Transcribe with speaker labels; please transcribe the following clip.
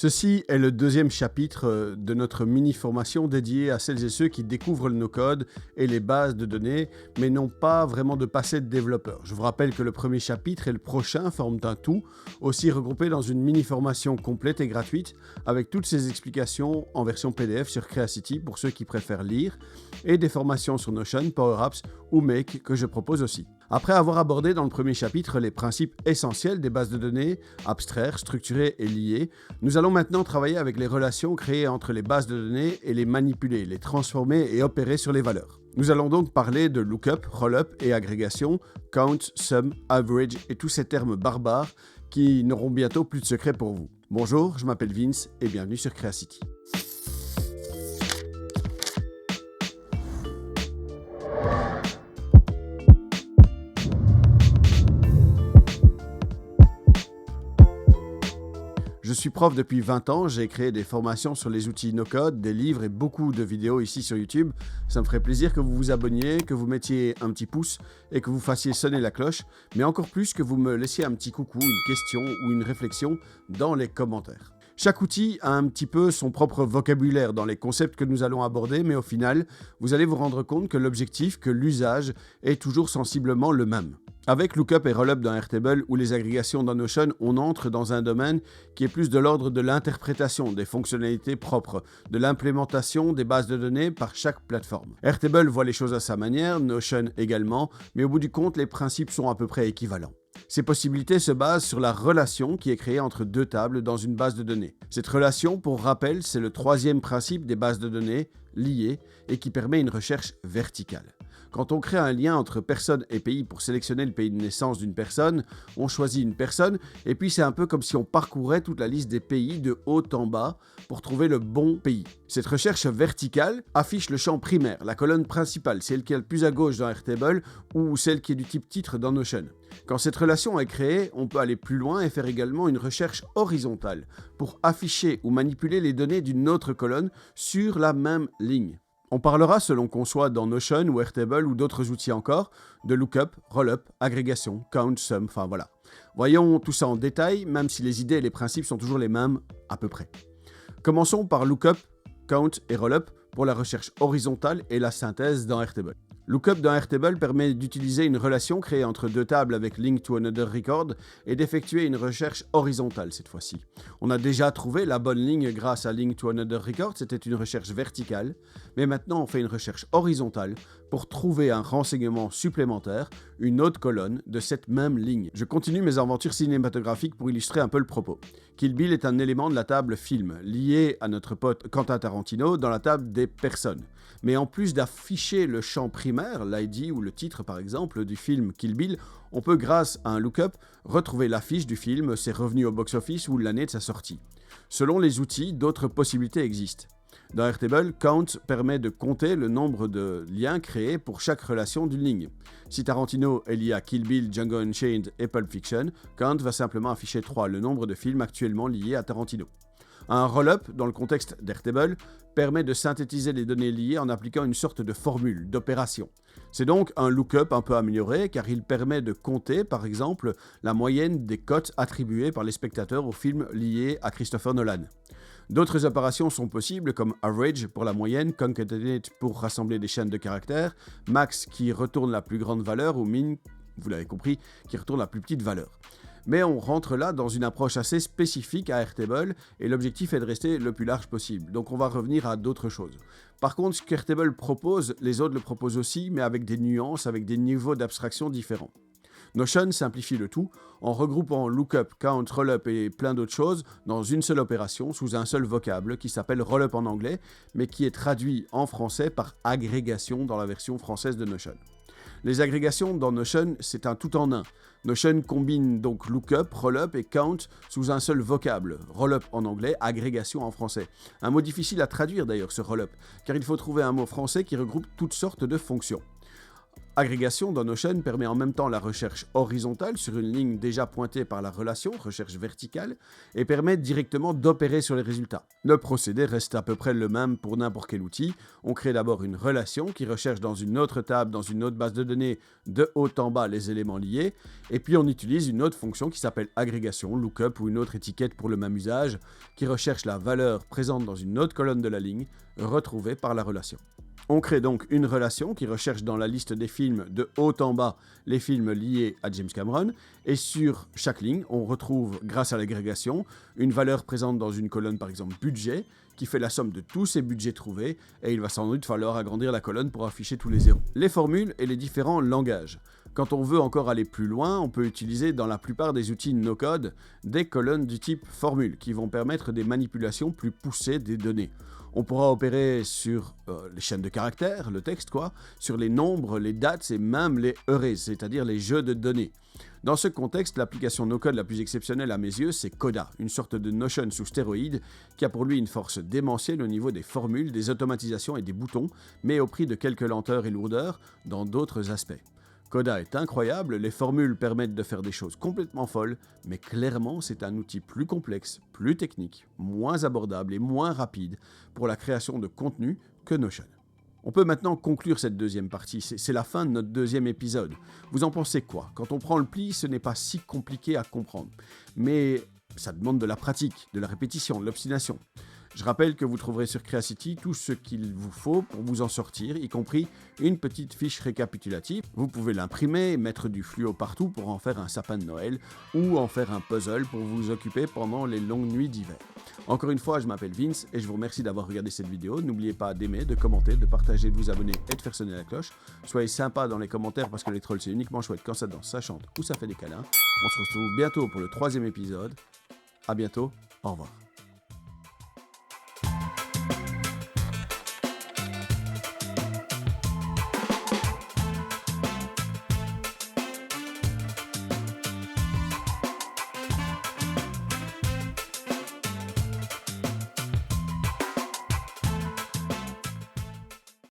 Speaker 1: Ceci est le deuxième chapitre de notre mini-formation dédiée à celles et ceux qui découvrent le no-code et les bases de données, mais n'ont pas vraiment de passé de développeur. Je vous rappelle que le premier chapitre et le prochain forment un tout, aussi regroupé dans une mini-formation complète et gratuite, avec toutes ces explications en version PDF sur Creacity pour ceux qui préfèrent lire, et des formations sur Notion, Power Apps ou Make que je propose aussi. Après avoir abordé dans le premier chapitre les principes essentiels des bases de données, abstraire, structurer et lier, nous allons maintenant travailler avec les relations créées entre les bases de données et les manipuler, les transformer et opérer sur les valeurs. Nous allons donc parler de lookup, rollup et agrégation, count, sum, average et tous ces termes barbares qui n'auront bientôt plus de secret pour vous. Bonjour, je m'appelle Vince et bienvenue sur Creacity. Je suis prof depuis 20 ans, j'ai créé des formations sur les outils no-code, des livres et beaucoup de vidéos ici sur YouTube. Ça me ferait plaisir que vous vous abonniez, que vous mettiez un petit pouce et que vous fassiez sonner la cloche, mais encore plus que vous me laissiez un petit coucou, une question ou une réflexion dans les commentaires. Chaque outil a un petit peu son propre vocabulaire dans les concepts que nous allons aborder, mais au final, vous allez vous rendre compte que l'objectif, que l'usage est toujours sensiblement le même. Avec lookup et rollup dans Airtable ou les agrégations dans Notion, on entre dans un domaine qui est plus de l'ordre de l'interprétation des fonctionnalités propres, de l'implémentation des bases de données par chaque plateforme. Airtable voit les choses à sa manière, Notion également, mais au bout du compte, les principes sont à peu près équivalents. Ces possibilités se basent sur la relation qui est créée entre deux tables dans une base de données. Cette relation, pour rappel, c'est le troisième principe des bases de données liées et qui permet une recherche verticale. Quand on crée un lien entre personne et pays pour sélectionner le pays de naissance d'une personne, on choisit une personne et puis c'est un peu comme si on parcourait toute la liste des pays de haut en bas pour trouver le bon pays. Cette recherche verticale affiche le champ primaire, la colonne principale, celle qui est le plus à gauche dans Airtable ou celle qui est du type titre dans Notion. Quand cette relation est créée, on peut aller plus loin et faire également une recherche horizontale pour afficher ou manipuler les données d'une autre colonne sur la même ligne. On parlera, selon qu'on soit dans Notion ou Airtable ou d'autres outils encore, de lookup, rollup, agrégation, count, sum, enfin voilà. Voyons tout ça en détail, même si les idées et les principes sont toujours les mêmes à peu près. Commençons par lookup, count et rollup pour la recherche horizontale et la synthèse dans Airtable. Lookup dans Airtable permet d'utiliser une relation créée entre deux tables avec link to another record et d'effectuer une recherche horizontale cette fois-ci. On a déjà trouvé la bonne ligne grâce à link to another record, c'était une recherche verticale, mais maintenant on fait une recherche horizontale pour trouver un renseignement supplémentaire, une autre colonne de cette même ligne. Je continue mes aventures cinématographiques pour illustrer un peu le propos. Kill Bill est un élément de la table film, lié à notre pote Quentin Tarantino dans la table des personnes. Mais en plus d'afficher le champ primaire, l'ID ou le titre par exemple du film Kill Bill, on peut grâce à un lookup retrouver l'affiche du film, ses revenus au box-office ou l'année de sa sortie. Selon les outils, d'autres possibilités existent. Dans Airtable, Count permet de compter le nombre de liens créés pour chaque relation d'une ligne. Si Tarantino est lié à Kill Bill, Django Unchained et Pulp Fiction, Count va simplement afficher 3, le nombre de films actuellement liés à Tarantino. Un rollup, dans le contexte d'Airtable, permet de synthétiser les données liées en appliquant une sorte de formule, d'opération. C'est donc un lookup un peu amélioré car il permet de compter, par exemple, la moyenne des cotes attribuées par les spectateurs aux films liés à Christopher Nolan. D'autres opérations sont possibles comme average pour la moyenne, concatenate pour rassembler des chaînes de caractères, max qui retourne la plus grande valeur ou min, vous l'avez compris, qui retourne la plus petite valeur. Mais on rentre là dans une approche assez spécifique à Airtable et l'objectif est de rester le plus large possible. Donc on va revenir à d'autres choses. Par contre, ce qu'Airtable propose, les autres le proposent aussi, mais avec des nuances, avec des niveaux d'abstraction différents. Notion simplifie le tout en regroupant lookup, count, rollup et plein d'autres choses dans une seule opération sous un seul vocable qui s'appelle rollup en anglais, mais qui est traduit en français par agrégation dans la version française de Notion. Les agrégations dans Notion, c'est un tout en un. Notion combine donc lookup, rollup et count sous un seul vocable. Rollup en anglais, agrégation en français. Un mot difficile à traduire d'ailleurs ce rollup, car il faut trouver un mot français qui regroupe toutes sortes de fonctions. Agrégation dans Notion permet en même temps la recherche horizontale sur une ligne déjà pointée par la relation, recherche verticale, et permet directement d'opérer sur les résultats. Le procédé reste à peu près le même pour n'importe quel outil. On crée d'abord une relation qui recherche dans une autre table, dans une autre base de données, de haut en bas les éléments liés, et puis on utilise une autre fonction qui s'appelle agrégation, lookup ou une autre étiquette pour le même usage, qui recherche la valeur présente dans une autre colonne de la ligne, retrouvée par la relation. On crée donc une relation qui recherche dans la liste des films de haut en bas les films liés à James Cameron, et sur chaque ligne, on retrouve, grâce à l'agrégation, une valeur présente dans une colonne, par exemple budget, qui fait la somme de tous ces budgets trouvés, et il va sans doute falloir agrandir la colonne pour afficher tous les zéros. Les formules et les différents langages. Quand on veut encore aller plus loin, on peut utiliser dans la plupart des outils no-code des colonnes du type formule, qui vont permettre des manipulations plus poussées des données. On pourra opérer sur les chaînes de caractères, le texte quoi, sur les nombres, les dates et même les arrays, c'est-à-dire les jeux de données. Dans ce contexte, l'application no-code la plus exceptionnelle à mes yeux, c'est Coda, une sorte de Notion sous stéroïdes qui a pour lui une force démentielle au niveau des formules, des automatisations et des boutons, mais au prix de quelques lenteurs et lourdeurs dans d'autres aspects. Coda est incroyable, les formules permettent de faire des choses complètement folles, mais clairement c'est un outil plus complexe, plus technique, moins abordable et moins rapide pour la création de contenu que Notion. On peut maintenant conclure cette deuxième partie, c'est la fin de notre deuxième épisode. Vous en pensez quoi? Quand on prend le pli, ce n'est pas si compliqué à comprendre, mais ça demande de la pratique, de la répétition, de l'obstination. Je rappelle que vous trouverez sur Creacity tout ce qu'il vous faut pour vous en sortir, y compris une petite fiche récapitulative. Vous pouvez l'imprimer, mettre du fluo partout pour en faire un sapin de Noël ou en faire un puzzle pour vous occuper pendant les longues nuits d'hiver. Encore une fois, je m'appelle Vince et je vous remercie d'avoir regardé cette vidéo. N'oubliez pas d'aimer, de commenter, de partager, de vous abonner et de faire sonner la cloche. Soyez sympa dans les commentaires parce que les trolls c'est uniquement chouette quand ça danse, ça chante ou ça fait des câlins. On se retrouve bientôt pour le 3e épisode. À bientôt, au revoir.